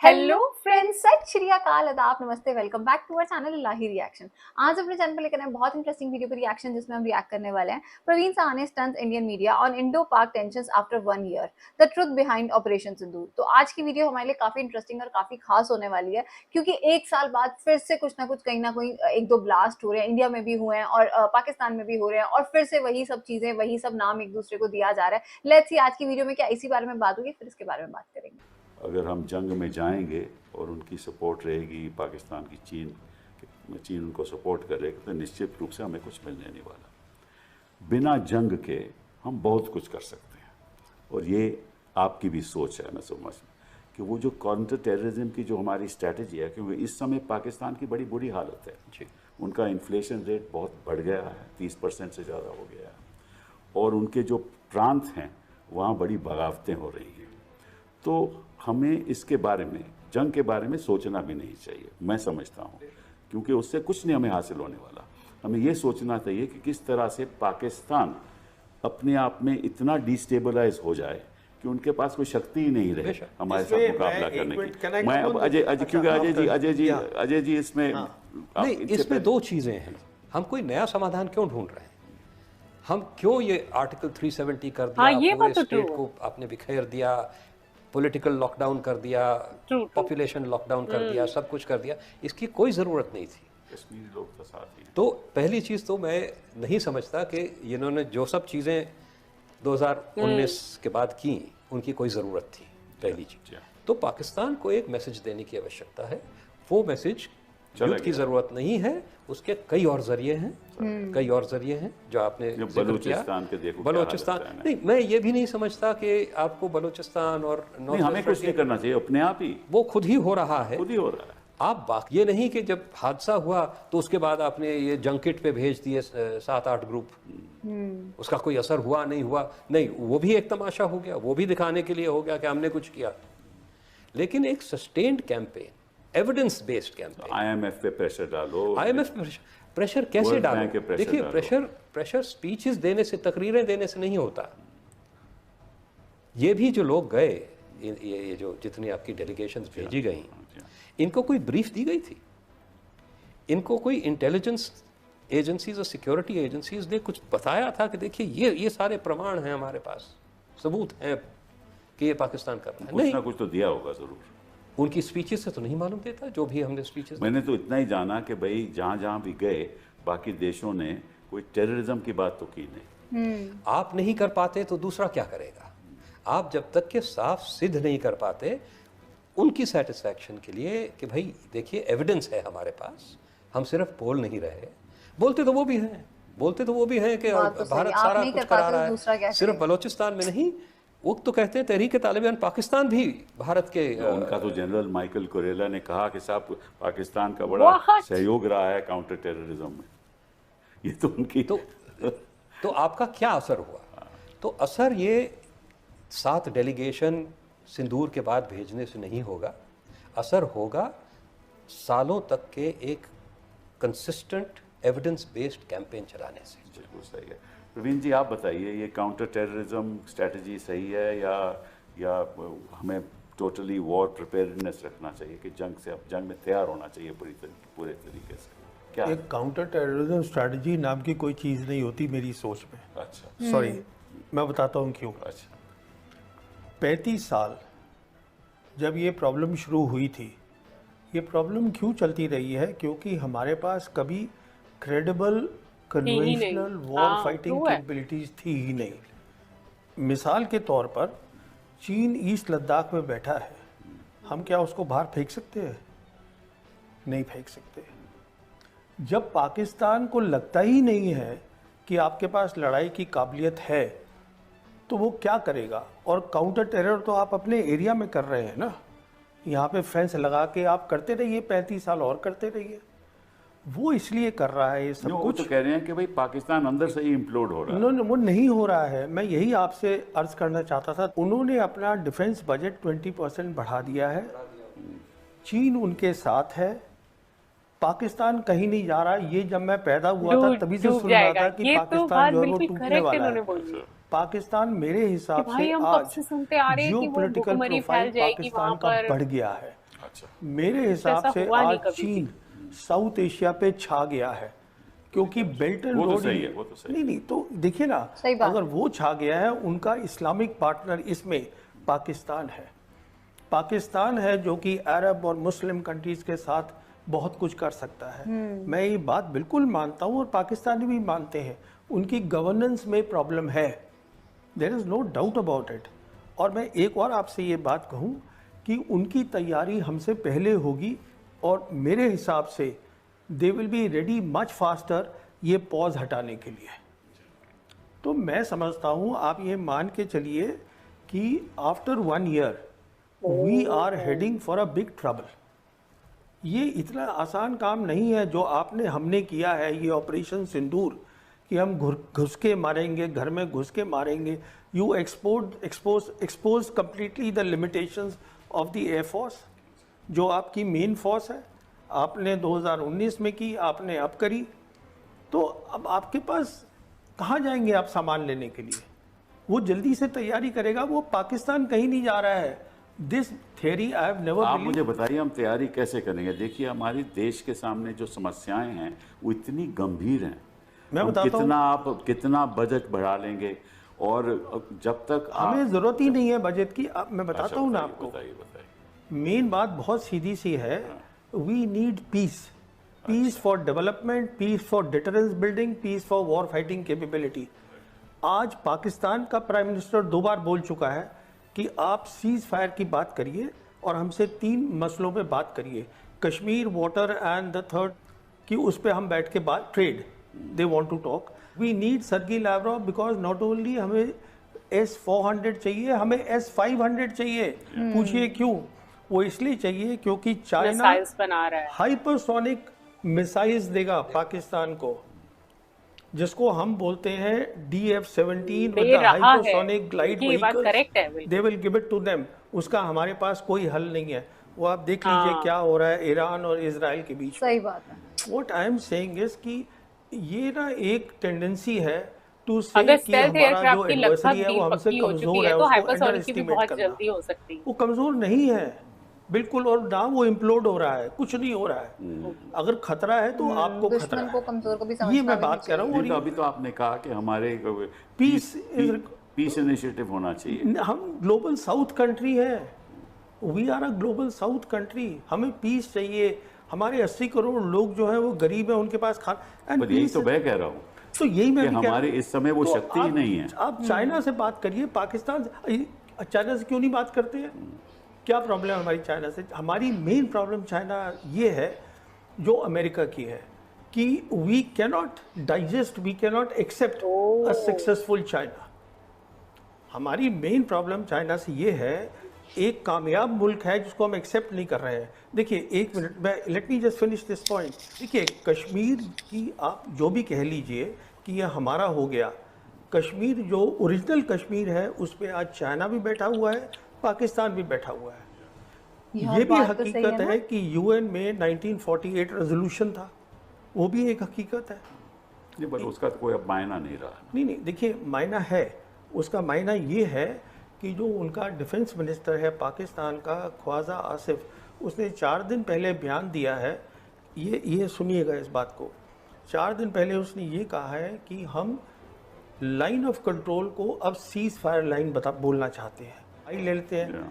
Hello friends, सत श्री अकाल, आदाब, नमस्ते, welcome back to our channel Ilahi reaction. आज अपने चैनल पर लेकर आए बहुत इंटरेस्टिंग वीडियो पर रिएक्शन, जिसमें हम रिएक्ट करने वाले हैं Praveen Sahni stuns Indian media on Indo Pak tensions after 1 year, the truth behind Operation Sindoor. तो आज की वीडियो हमारे लिए काफी इंटरेस्टिंग और काफी खास होने वाली है, क्योंकि एक साल बाद फिर से कुछ ना कुछ, कहीं ना कहीं एक दो ब्लास्ट हो रहे हैं, इंडिया में भी हुए हैं और पाकिस्तान में भी हो रहे हैं, और फिर से वही सब चीजें, वही सब नाम एक दूसरे को दिया जा रहा है। लेट्स सी आज की वीडियो में क्या इसी बारे में बात होगी, फिर इसके बारे में बात करेंगे। अगर हम जंग में जाएंगे और उनकी सपोर्ट रहेगी पाकिस्तान की, चीन उनको सपोर्ट करेगा, तो निश्चित रूप से हमें कुछ मिलने नहीं वाला। बिना जंग के हम बहुत कुछ कर सकते हैं, और ये आपकी भी सोच है, मैं समझ कि वो जो काउंटर टेररिज्म की जो हमारी स्ट्रैटेजी है, क्योंकि इस समय पाकिस्तान की बड़ी बुरी हालत है जी। उनका इन्फ्लेशन रेट बहुत बढ़ गया है, 30% से ज़्यादा हो गया है, और उनके जो प्रांत हैं वहाँ बड़ी बगावतें हो रही हैं। तो हमें इसके बारे में, जंग के बारे में सोचना भी नहीं चाहिए, मैं समझता हूँ, क्योंकि उससे कुछ नहीं हमें हासिल होने वाला। हमें ये सोचना चाहिए कि किस तरह से पाकिस्तान अपने आप में इतना डिस्टेबलाइज हो जाए कि उनके पास कोई शक्ति ही नहीं रहे हमारे साथ मुकाबला करने की। मैं अब अजय क्योंकि अजय जी इसमें नहीं, इसमें दो चीजें हैं। हम कोई नया समाधान क्यों ढूंढ रहे हैं? हम क्यों ये आर्टिकल 370 कर दिया, ये पूरे स्टेट को आपने बिखेर दिया, पॉलिटिकल लॉकडाउन कर दिया, पॉपुलेशन लॉकडाउन कर दिया, सब कुछ कर दिया, इसकी कोई ज़रूरत नहीं थी। कश्मीरी लोग तो साथ ही। तो पहली चीज़ तो मैं नहीं समझता कि इन्होंने जो सब चीज़ें 2019 के बाद की, उनकी कोई ज़रूरत थी, पहली चीज़। तो पाकिस्तान को एक मैसेज देने की आवश्यकता है। वो मैसेज युद्ध की ज़रूरत नहीं है, उसके कई और जरिए हैं, कई और जरिए हैं जो आपने बलूचिस्तान के देखो, बलूचिस्तान नहीं, मैं ये भी नहीं समझता कि आपको बलूचिस्तान और नहीं, हमें कुछ नहीं करना चाहिए, अपने आप ही वो खुद ही हो रहा है, खुद ही हो रहा है। आप ये नहीं कि जब हादसा हुआ तो उसके बाद आपने ये जंकिट पे भेज दिए 7-8 ग्रुप, उसका कोई असर हुआ नहीं हुआ, नहीं, वो भी एक तमाशा हो गया, वो भी दिखाने के लिए हो गया कि हमने कुछ किया। लेकिन एक sustained campaign, evidence based campaign, IMF पे प्रेशर डालो। IMF प्रेशर कैसे डालो? देखिए, प्रेशर स्पीचेस देने से, तकरीरें देने से नहीं होता। ये भी जो लोग गए, ये जो जितनी आपकी डेलीगेशंस भेजी गई, इनको कोई ब्रीफ दी गई थी? इनको कोई इंटेलिजेंस एजेंसीज और सिक्योरिटी एजेंसीज ने कुछ बताया था कि देखिए ये सारे प्रमाण हैं हमारे पास, सबूत हैं कि ये पाकिस्तान कर रहा है? कुछ ना कुछ तो दिया होगा जरूर। उनकी स्पीचेस से तो नहीं मालूम देता, जो भी हमने स्पीचेस, मैंने तो इतना ही जाना कि भाई जहाँ जहाँ भी गए बाकी देशों ने कोई टेररिज्म की बात तो की नहीं। आप नहीं कर पाते तो दूसरा क्या करेगा? आप जब तक के साफ सिद्ध नहीं कर पाते उनकी सेटिस्फैक्शन के लिए कि भाई देखिए एविडेंस है हमारे पास, हम सिर्फ बोल नहीं रहे, बोलते तो वो भी हैं, कि भारत सारा कुछ करा रहा है, सिर्फ बलूचिस्तान में नहीं, वो तो कहते हैं तहरीक तालिबान पाकिस्तान भी भारत के। उनका तो जनरल माइकल कुरेला ने कहा कि साहब पाकिस्तान का बड़ा सहयोग रहा है काउंटर टेररिज्म में। ये तो उनकी तो आपका क्या असर हुआ? तो असर ये 7 डेलीगेशन सिंदूर के बाद भेजने से नहीं होगा, असर होगा सालों तक के एक कंसिस्टेंट एविडेंस बेस्ड कैंपेन चलाने से। बिल्कुल सही है। प्रवीण जी, आप बताइए, ये काउंटर टेररिज्म स्ट्रैटेजी सही है या हमें टोटली वॉर प्रिपेयर्डनेस रखना चाहिए कि जंग में तैयार होना चाहिए पूरे तरीके से? क्या एक काउंटर टेररिज्म स्ट्रैटेजी नाम की कोई चीज़ नहीं होती मेरी सोच में। अच्छा, सॉरी, मैं बताता हूँ क्यों। अच्छा, 35 साल जब ये प्रॉब्लम शुरू हुई थी, ये प्रॉब्लम क्यों चलती रही है? क्योंकि हमारे पास कभी credible conventional war fighting capabilities थी ही नहीं। मिसाल के तौर पर चीन ईस्ट लद्दाख में बैठा है, हम क्या उसको बाहर फेंक सकते हैं? नहीं फेंक सकते। जब पाकिस्तान को लगता ही नहीं है कि आपके पास लड़ाई की काबिलियत है, तो वो क्या करेगा? और काउंटर टेरर तो आप अपने एरिया में कर रहे हैं ना, यहाँ पे फेंस लगा के आप करते रहिए, 35 साल और करते रहिए। वो इसलिए कर रहा है ये सब कुछ। तो कह रहे हैं कि भाई पाकिस्तान अंदर से ही इम्प्लोड हो रहा है। वो नहीं हो रहा है। मैं यही आपसे अर्ज करना चाहता था। उन्होंने अपना डिफेंस बजट 20% बढ़ा दिया है, चीन उनके साथ है, पाकिस्तान कहीं नहीं जा रहा। ये जब मैं पैदा हुआ था तभी से सुन रहा था कि पाकिस्तान जो है वो टूटने वाला है। पाकिस्तान मेरे हिसाब से आज जियोपॉलिटिकल प्रोफाइल पाकिस्तान का बढ़ गया है। अच्छा। मेरे हिसाब ऐसा से हुआ नहीं आज कभी भी। चीन साउथ एशिया पे छा गया है, क्योंकि बेल्ट एंड वो तो रोड सही है, वो तो सही नहीं नहीं, तो देखिए ना, सही बात। अगर वो छा गया है, उनका इस्लामिक पार्टनर इसमें पाकिस्तान है। पाकिस्तान है जो कि अरब और मुस्लिम कंट्रीज के साथ बहुत कुछ कर सकता है। मैं ये बात बिल्कुल मानता हूँ और पाकिस्तानी भी मानते हैं, उनकी गवर्नेंस में प्रॉब्लम है, there is no doubt about it. और मैं एक और आपसे ये बात कहूँ कि उनकी तैयारी हमसे पहले होगी, और मेरे हिसाब से they will be ready much faster ये पॉज हटाने के लिए। तो मैं समझता हूँ, आप ये मान के चलिए कि after 1 year we are heading for a big trouble. ये इतना आसान काम नहीं है जो आपने हमने किया है, ये ऑपरेशन सिंदूर, कि हम घुस के मारेंगे, घर में घुस के मारेंगे। You expose completely the limitations of the air force, जो आपकी मेन फोर्स है। आपने 2019 में की, आपने अब करी, तो अब आपके पास कहाँ जाएंगे आप सामान लेने के लिए? वो जल्दी से तैयारी करेगा, वो पाकिस्तान कहीं नहीं जा रहा है। This theory I have never आप मुझे बताइए हम तैयारी कैसे करेंगे? देखिए हमारी देश के सामने जो समस्याएं हैं वो इतनी गंभीर हैं। मैं हम बताता हूँ, आप कितना बजट बढ़ा लेंगे, और जब तक हमें जरूरत ही नहीं है बजट की। अब मैं अच्छा, बताता हूँ ना बताइए, आपको, बताइए बताइए। मेन बात बहुत सीधी सी है, we need peace, peace for development, peace for deterrence building, peace for war fighting capability. आज पाकिस्तान का प्राइम मिनिस्टर 2 बार बोल चुका है कि आप सीज फायर की बात करिए और हमसे 3 मसलों पे बात करिए, Kashmir, water and the third, कि उस पे हम बैठ के बात, trade, they want to talk. We need Sergey Lavrov, because not only हमें S-400 चाहिए, हमें S-500 चाहिए। पूछिए क्यों? वो इसलिए चाहिए क्योंकि चाइना मिसाइल्स बना रहा है। हाइपरसोनिक मिसाइल्स देगा पाकिस्तान को, जिसको हम बोलते हैं DF-17 दे रहा है। हाइपरसोनिक ग्लाइड ये बात correct है, बिल्कुल। They will give it to them. उसका हमारे पास कोई हल नहीं है। वो आप देख लीजिए क्या हो रहा है ईरान और इजराइल के बीच। सही बात है। What I am saying is कि ये ना एक टेंडेंसी है टू से अगर कि स्टेल्थ हमारा एयरक्राफ्ट जो की लगभग एडवर्सरी है डील वो हमसे पक्की हो चुकी कमजोर है, है, तो उसको हाइपरसोनिक अंडर की भी एस्टिमेट बहुत करना। जल्दी हो सकती है। वो कमजोर नहीं है बिल्कुल, और ना वो इम्प्लोड हो रहा है, कुछ नहीं हो रहा है। अगर खतरा है तो आपको खतरा दुश्मन है। को कमजोर को भी समझना ये मैं भी बात नहीं कर रहा हूँ। नहीं, तो अभी तो आपने कहा कि हमारे Peace is- पीस इनिशिएटिव होना चाहिए। हम ग्लोबल साउथ कंट्री है, we are a global south country. हमें पीस चाहिए। हमारे 80 करोड़ लोग जो हैं वो गरीब हैं, उनके पास खाना एंड पर यही तो मैं कह रहा हूँ तो यही मैं कि भी कह रहा हमारे हूँ। इस समय वो तो शक्ति ही नहीं है। आप चाइना से बात करिए, पाकिस्तान से, चाइना से क्यों नहीं बात करते हैं? क्या प्रॉब्लम है हमारी चाइना से? हमारी मेन प्रॉब्लम चाइना ये है जो अमेरिका की है कि we cannot digest, we cannot accept a successful China. हमारी मेन प्रॉब्लम चाइना से ये है, एक कामयाब मुल्क है जिसको हम एक्सेप्ट नहीं कर रहे हैं। देखिए एक मिनट, मैं let me just finish this point. देखिए कश्मीर की आप जो भी कह लीजिए कि यह हमारा हो गया, कश्मीर जो ओरिजिनल कश्मीर है उस पर आज चाइना भी बैठा हुआ है, पाकिस्तान भी बैठा हुआ है। यार, ये भी बात तो सही हकीकत है ना? है कि UN में 1948 रेजोल्यूशन था, वो भी एक हकीकत है। नहीं, पर उसका तो कोई अब मायना नहीं रहा। नहीं नहीं, देखिए मायना है। उसका मायना ये है कि जो उनका डिफेंस मिनिस्टर है पाकिस्तान का, ख्वाजा आसिफ, उसने 4 दिन पहले बयान दिया है, ये सुनिएगा इस बात को। 4 दिन पहले उसने ये कहा है कि हम लाइन ऑफ कंट्रोल को अब सीज फायर लाइन बोलना चाहते हैं। आई ले लेते हैं।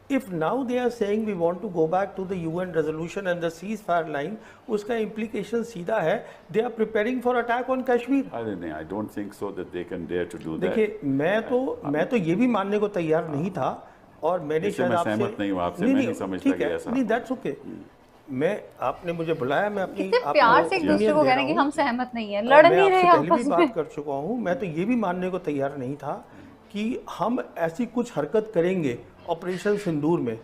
If now they are saying we want to go back to the UN resolution and the ceasefire line, उसका implication सीधा है they are preparing for attack on Kashmir। अरे नहीं, I don't think so that they can dare to do that। देखिए मैं तो ये भी मानने को तैयार नहीं था, और मैंने इससे शायद मैं आपसे सहमत नहीं हूँ आपसे, मैं नहीं समझता ठीक कि है, ऐसा नहीं दैट्स ओके। मैं आपने मुझे बुलाया, मैं अपनी कितने आपको प्यार से एक opinion दूसरे को दे कह रहा रहे हैं कि हूँ। हम सहमत नहीं है, और लड़ मैं नहीं रहे आपसे पहले आपस भी में। बात कर चुका हूँ। मैं तो ये भी मानने को तैयार नहीं था कि हम ऐसी कुछ हरकत करेंगे ऑपरेशन सिंदूर में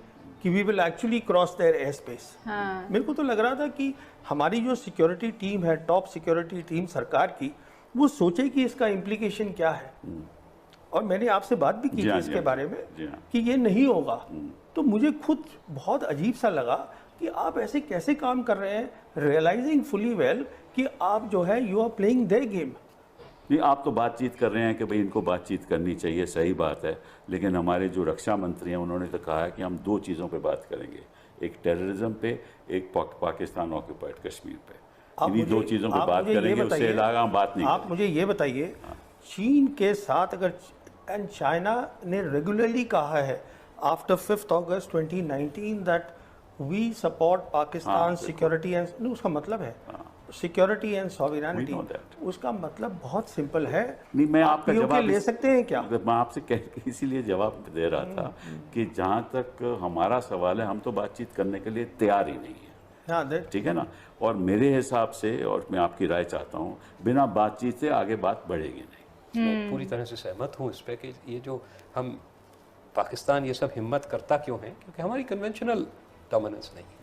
कि we will actually cross their air space. हाँ। मेरे को तो लग रहा था कि हमारी जो सिक्योरिटी टीम है, टॉप सिक्योरिटी टीम सरकार की, वो सोचे कि इसका इम्प्लीकेशन क्या है। और मैंने आपसे बात भी की जी थी हाँ, इसके जी बारे हाँ, में जी हाँ। कि ये नहीं होगा। तो मुझे खुद बहुत अजीब सा लगा कि आप ऐसे कैसे काम कर रहे हैं, रियलाइजिंग फुली वेल कि आप जो है you are playing their game. नहीं, आप तो बातचीत कर रहे हैं कि भाई इनको बातचीत करनी चाहिए, सही बात है, लेकिन हमारे जो रक्षा मंत्री हैं उन्होंने तो कहा है कि हम 2 चीज़ों पे बात करेंगे। एक टेररिज्म पे, एक पाकिस्तान ऑक्यूपाइड कश्मीर पे। आप इन्हीं दो मुझे- चीज़ों पे आप बात मुझे ये करेंगे, उससे बताइए- अलावा हम बात नहीं आप करेंगे। मुझे ये बताइए, चीन के साथ अगर एंड चाइना ने रेगुलरली कहा है after 5 August 2019 that we support Pakistan बिल्कुल। सिक्योरिटी एंड, उसका मतलब है security and sovereignty. We know that. उसका मतलब बहुत सिंपल है। नहीं, मैं आप आपका POK जवाब ले सकते हैं क्या? मैं आपसे इसीलिए जवाब दे रहा था कि जहाँ तक हमारा सवाल है, हम तो बातचीत करने के लिए तैयार ही नहीं है, हाँ, that- ठीक है ना। और मेरे हिसाब से, और मैं आपकी राय चाहता हूँ, बिना बातचीत से आगे बात बढ़ेगी नहीं। मैं पूरी तरह से सहमत हूँ इस पे कि ये जो हम पाकिस्तान ये सब हिम्मत करता क्यों है, क्योंकि हमारी कन्वेंशनल डोमिनेंस नहीं है।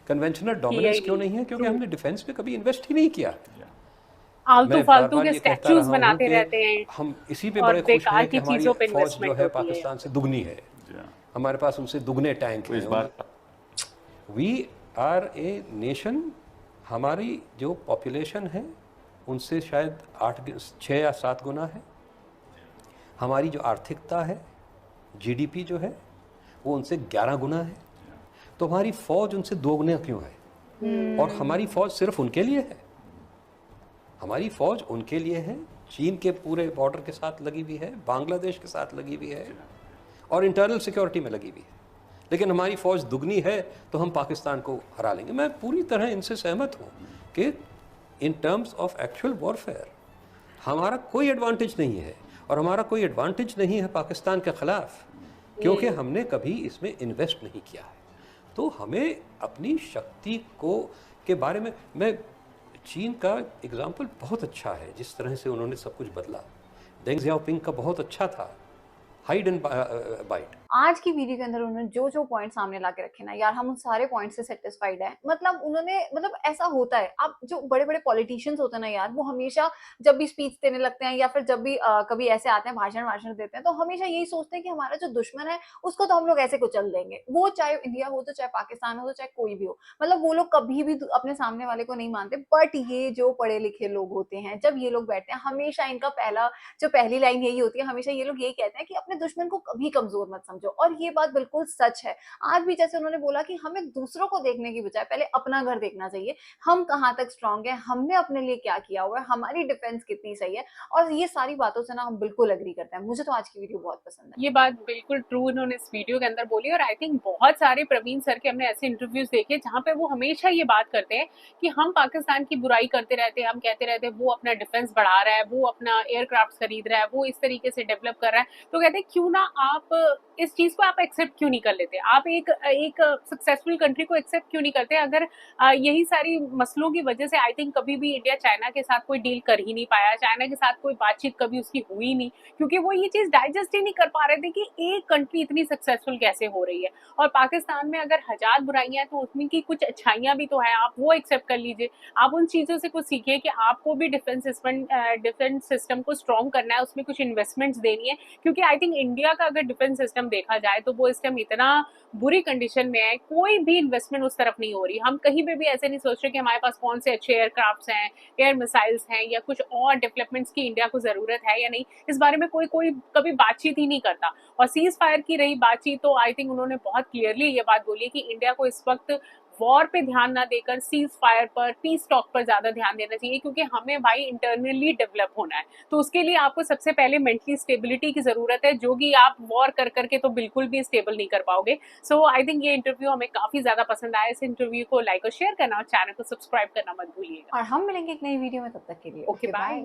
कन्वेंशनल डोमिनेंस क्यों नहीं है? क्योंकि हमने डिफेंस पे कभी इन्वेस्ट ही नहीं किया। आलतू मैं फालतू बार-बार के ये कहता स्टैच्यूज रहा हूँ बनाते कि रहते हैं हम इसी पे और बड़े खुश बेकार हैं कि की हमारी चीजों पे फौज जो इन्वेस्टमेंट है होती है। पाकिस्तान से दुगनी है, हमारे पास उनसे दुगने टैंक तो इस हैं। बात वी आर ए नेशन, हमारी जो पॉपुलेशन है उनसे शायद 6 या 7 गुना है। हमारी जो आर्थिकता है, जीडीपी जो है, वो उनसे 11 गुना है। तो हमारी फौज उनसे 2 गुना क्यों है? और हमारी फौज सिर्फ उनके लिए है? हमारी फौज उनके लिए है, चीन के पूरे बॉर्डर के साथ लगी हुई है, बांग्लादेश के साथ लगी हुई है और इंटरनल सिक्योरिटी में लगी हुई है। लेकिन हमारी फौज दुगनी है तो हम पाकिस्तान को हरा लेंगे। मैं पूरी तरह इनसे सहमत हूँ कि in terms of actual warfare हमारा कोई एडवांटेज नहीं है, और हमारा कोई एडवांटेज नहीं है पाकिस्तान के ख़िलाफ़, क्योंकि हमने कभी इसमें इन्वेस्ट नहीं किया है। तो हमें अपनी शक्ति को के बारे में, मैं चीन का एग्जाम्पल बहुत अच्छा है, जिस तरह से उन्होंने सब कुछ बदला। डेंग ज़ियाओपिंग का बहुत अच्छा था, हाइड एंड बाइट। आज की वीडियो के अंदर उन्होंने जो जो पॉइंट सामने ला के रखे ना यार, हम उन सारे पॉइंट से सेटिस्फाइड हैं। मतलब उन्होंने, मतलब ऐसा होता है, अब जो बड़े बड़े पॉलिटिशियंस होते हैं ना यार, वो हमेशा जब भी स्पीच देने लगते हैं या फिर जब भी कभी ऐसे आते हैं भाषण देते हैं, तो हमेशा यही सोचते हैं कि हमारा जो दुश्मन है उसको तो हम लोग ऐसे कुचल देंगे, वो चाहे इंडिया हो, तो चाहे पाकिस्तान हो, तो चाहे कोई भी हो। मतलब वो लोग कभी भी अपने सामने वाले को नहीं मानते। बट ये जो पढ़े लिखे लोग होते हैं, जब ये लोग बैठते हैं, हमेशा इनका पहली लाइन यही होती है, हमेशा ये लोग यही कहते हैं कि अपने दुश्मन को कभी कमजोर मत समझो। और ये बात बिल्कुल सच है। आज भी जैसे उन्होंने बोला कि हमें दूसरों को देखने की बजाय पहले अपना घर देखना चाहिए, हम कहाँ तक स्ट्रांग है, हमने अपने लिए क्या किया हुआ है, हमारी डिफेंस कितनी सही है। और ये सारी बातों से ना हम बिल्कुल एग्री करते हैं। मुझे तो आज की वीडियो बहुत पसंद है। ये बात बिल्कुल ट्रू उन्होंने इस वीडियो के अंदर बोली। और आई थिंक बहुत सारे प्रवीण सर के हमने ऐसे इंटरव्यूज देखे जहाँ पे वो हमेशा ये बात करते हैं कि हम पाकिस्तान की बुराई करते रहते हैं, हम कहते रहते हैं वो अपना डिफेंस बढ़ा रहा है, वो अपना एयरक्राफ्ट खरीद रहा है, वो इस तरीके से डेवलप कर रहा है। तो कहते हैं क्यों ना आप इस चीज को आप एक्सेप्ट क्यों नहीं कर लेते, आप एक सक्सेसफुल कंट्री को एक्सेप्ट क्यों नहीं करते। अगर यही सारी मसलों की वजह से आई थिंक कभी भी इंडिया चाइना के साथ कोई डील कर ही नहीं पाया, चाइना के साथ कोई बातचीत कभी उसकी हुई नहीं, क्योंकि वो ये चीज डाइजेस्ट ही नहीं कर पा रहे थे कि एक कंट्री इतनी सक्सेसफुल कैसे हो रही है। और पाकिस्तान में अगर 1000 बुराइयां हैं तो उसमें की कुछ अच्छाइयां भी तो है, आप वो एक्सेप्ट कर लीजिए। आप उन चीजों से कुछ सीखिए कि आपको भी डिफेंस सिस्टम को स्ट्रॉन्ग करना है, उसमें कुछ इन्वेस्टमेंट्स देनी है। क्योंकि आई थिंक इंडिया का अगर डिफेंस सिस्टम देखा जाए तो वो इस टाइम इतना बुरी कंडीशन में है, कोई भी इन्वेस्टमेंट उस तरफ नहीं हो रही। हम कहीं पे भी ऐसे नहीं सोच रहे कि हमारे पास कौन से अच्छे एयरक्राफ्ट्स हैं, एयर मिसाइल्स हैं, या कुछ और डेवलपमेंट्स की इंडिया को जरूरत है या नहीं। इस बारे में कोई कभी बातचीत ही नहीं करता। और सीज फायर की रही बातचीत, तो आई थिंक उन्होंने बहुत क्लियरली ये बात बोली कि इंडिया को इस वक्त वॉर पे ध्यान ना देकर सीज फायर पर, पीस टॉक पर ज्यादा ध्यान देना चाहिए, क्योंकि हमें भाई इंटरनली डेवलप होना है। तो उसके लिए आपको सबसे पहले मेंटली स्टेबिलिटी की जरूरत है, जो कि आप वॉर कर करके तो बिल्कुल भी स्टेबल नहीं कर पाओगे। सो आई थिंक ये इंटरव्यू हमें काफी ज्यादा पसंद आया। इस इंटरव्यू को लाइक और शेयर करना और चैनल को सब्सक्राइब करना मत भूलिएगा। और हम मिलेंगे एक नई वीडियो में, तब तक के लिए ओके, बाय।